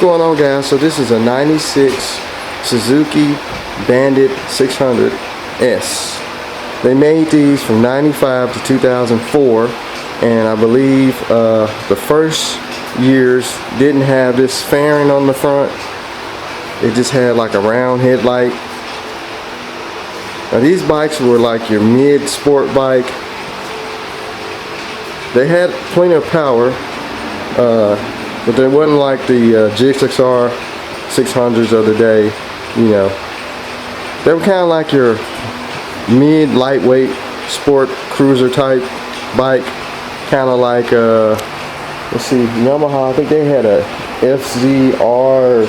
going on, guys? So this is a 96 Suzuki Bandit 600S. They made these from 95 to 2004, and I believe the first years didn't have this fairing on the front. It just had like a round headlight. Now these bikes were like your mid sport bike. They had plenty of power, but they wasn't like the GSXR 600s of the day. You know, they were kind of like your mid lightweight sport cruiser type bike, kind of like let's see, Yamaha. I think they had a FZR.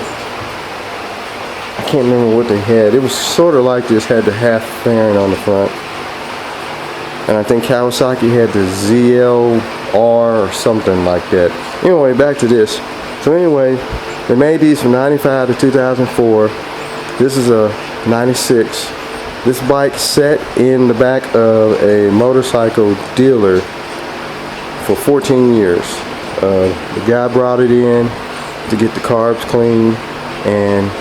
I can't remember what they had. It was sort of like this, had the half fairing on the front. And I think Kawasaki had the ZLR or something like that. Anyway, back to this. So anyway, they made these from 95 to 2004. This is a 96. This bike sat in the back of a motorcycle dealer for 14 years. The guy brought it in to get the carbs clean, and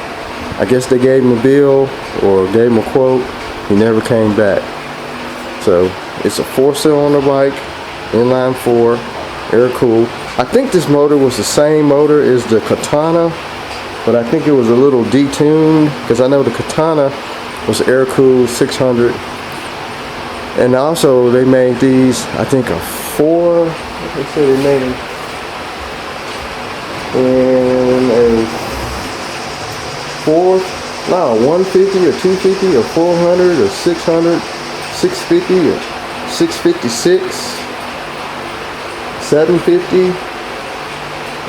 I guess they gave him a bill or gave him a quote. He never came back. So it's a 4-cylinder bike, inline 4, air cooled. I think this motor was the same motor as the Katana, but I think it was a little detuned, because I know the Katana was air cooled 600. And also they made these, I think a 4, they said they made them in a 150 or 250 or 400 or 600, 650 or 656, 750,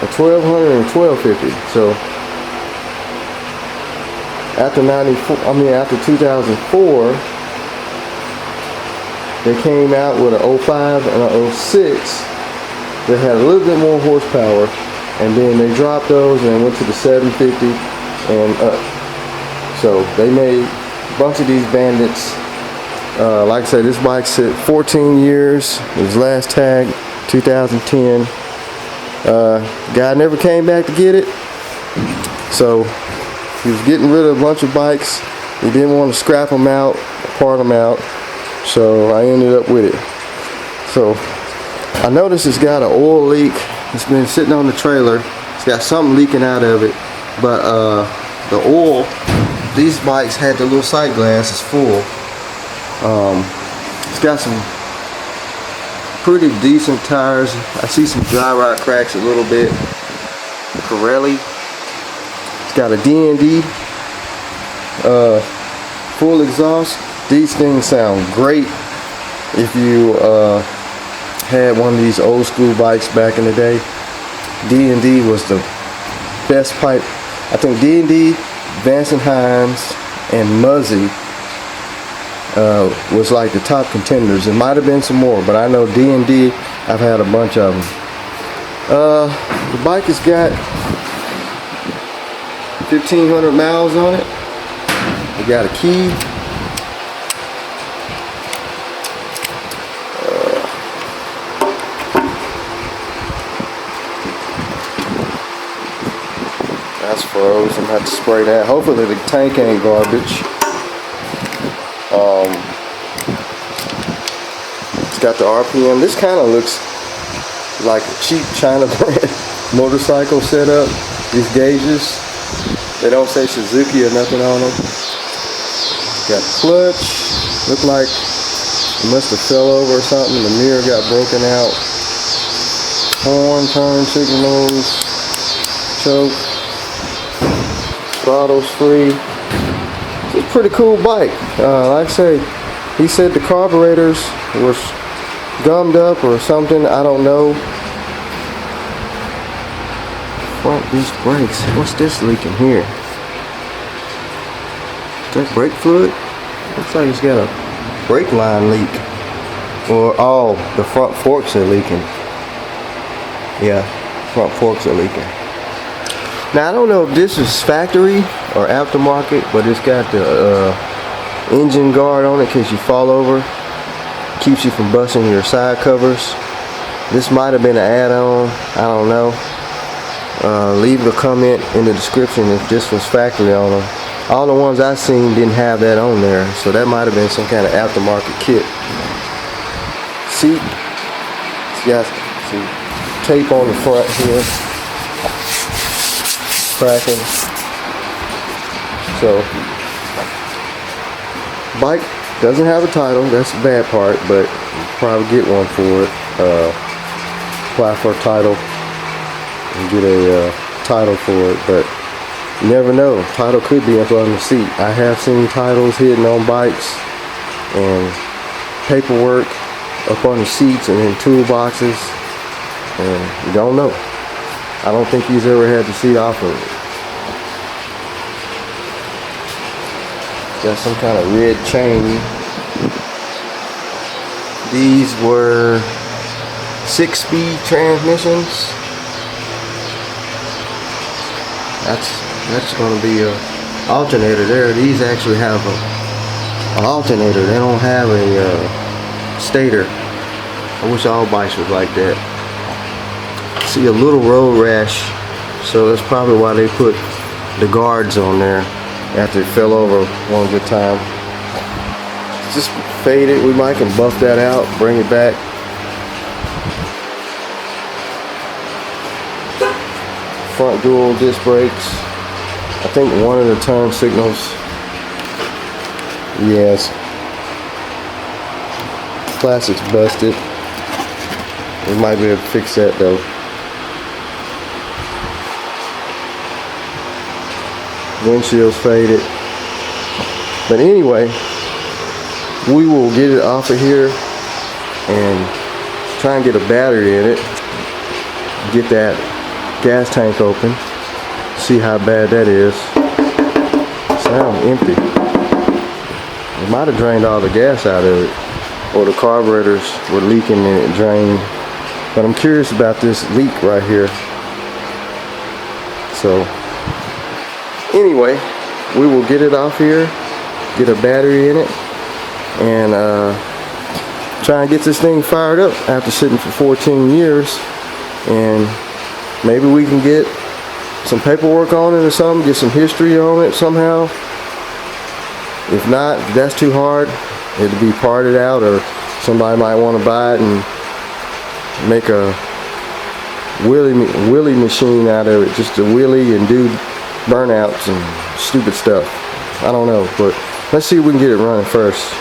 or 1200 and 1250. So after 2004, they came out with an 05 and an 06 that had a little bit more horsepower, and then they dropped those and went to the 750 and up. So they made a bunch of these Bandits. Like I said, this bike sit 14 years. His last tag 2010. Guy never came back to get it, so he was getting rid of a bunch of bikes. He didn't want to scrap them out, part them out, so I ended up with it. So I noticed it's got an oil leak. It's been sitting on the trailer. It's got something leaking out of it, but the oil, these bikes had the little sight glasses full. It's got some pretty decent tires. I see some dry rot cracks a little bit. Pirelli. It's got a D&D full exhaust. These things sound great if you had one of these old school bikes back in the day. D&D was the best pipe. I think D&D, Vance & Hines, and Muzzy was like the top contenders. There might have been some more, but I know D&D, I've had a bunch of them. The bike has got 1,500 miles on it. We got a key. That's froze. I'm gonna have to spray that. Hopefully the tank ain't garbage. It's got the RPM. This kind of looks like a cheap China brand motorcycle setup. These gauges, they don't say Suzuki or nothing on them. Got clutch. Look like it must have fell over or something. The mirror got broken out. Horn, turn signals, choke. Throttle's free. It's a pretty cool bike. Like I say, he said the carburetors was gummed up or something. I don't know. Front disc brakes. What's this leaking here? Is that brake fluid? Looks like it's got a brake line leak. Or oh, the front forks are leaking. Yeah, front forks are leaking. Now I don't know if this is factory or aftermarket, but it's got the engine guard on it in case you fall over. Keeps you from busting your side covers. This might have been an add-on, I don't know. leave a comment in the description if this was factory on them. All the ones I seen didn't have that on there, so that might have been some kind of aftermarket kit. Seat, you guys see tape on the front here, cracking. So bike doesn't have a title, that's the bad part, but you probably get one for it. Apply for a title and get a title for it, but you never know. Title could be up on the seat. I have seen titles hidden on bikes and paperwork up on the seats and in toolboxes, and you don't know. I don't think he's ever had the seat off of it. Got some kind of red chain. These were 6-speed transmissions. That's going to be a alternator there. These actually have an alternator. They don't have a stator. I wish all bikes was like that. See a little road rash, so that's probably why they put the guards on there after it fell over one good time. It's just faded. We might can buff that out, bring it back. Front dual disc brakes. I think one of the turn signals, yes, plastic's busted. We might be able to fix that though. Windshield's faded. But anyway, we will get it off of here and try and get a battery in it. Get that gas tank open. See how bad that is. Sound empty. It might have drained all the gas out of it, or the carburetors were leaking and it drained. But I'm curious about this leak right here. So anyway, we will get it off here, get a battery in it, and try and get this thing fired up after sitting for 14 years. And maybe we can get some paperwork on it or something, get some history on it somehow. If not, if that's too hard, it'll be parted out, or somebody might want to buy it and make a wheelie machine out of it, just to wheelie and do burnouts and stupid stuff. I don't know, but let's see if we can get it running first.